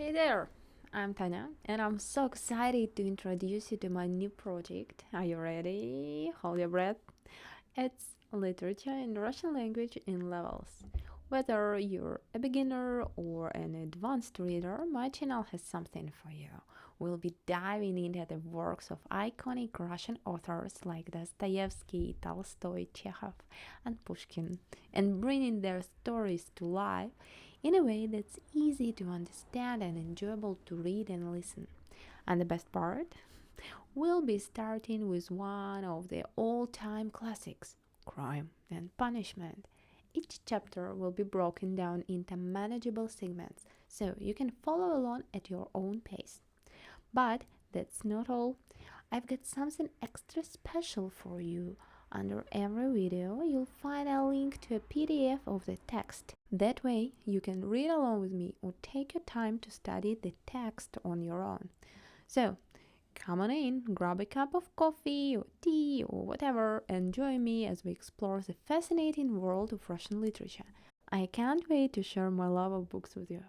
Hey there, I'm Tanya, and I'm so excited to introduce you to my new project. Are you ready? Hold your breath. It's literature in Russian language in levels. Whether you're a beginner or an advanced reader, my channel has something for you. We'll be diving into the works of iconic Russian authors like Dostoevsky, Tolstoy, Chekhov, and Pushkin, and bringing their stories to life in a way that's easy to understand and enjoyable to read and listen. And the best part? We'll be starting with one of the all time classics, Crime and Punishment. Each chapter will be broken down into manageable segments so you can follow along at your own pace. But that's not all. I've got something extra special for you. Under every video, you'll find a link to a PDF of the text. That way, you can read along with me or take your time to study the text on your own. So, come on in, grab a cup of coffee or tea or whatever, and join me as we explore the fascinating world of Russian literature. I can't wait to share my love of books with you.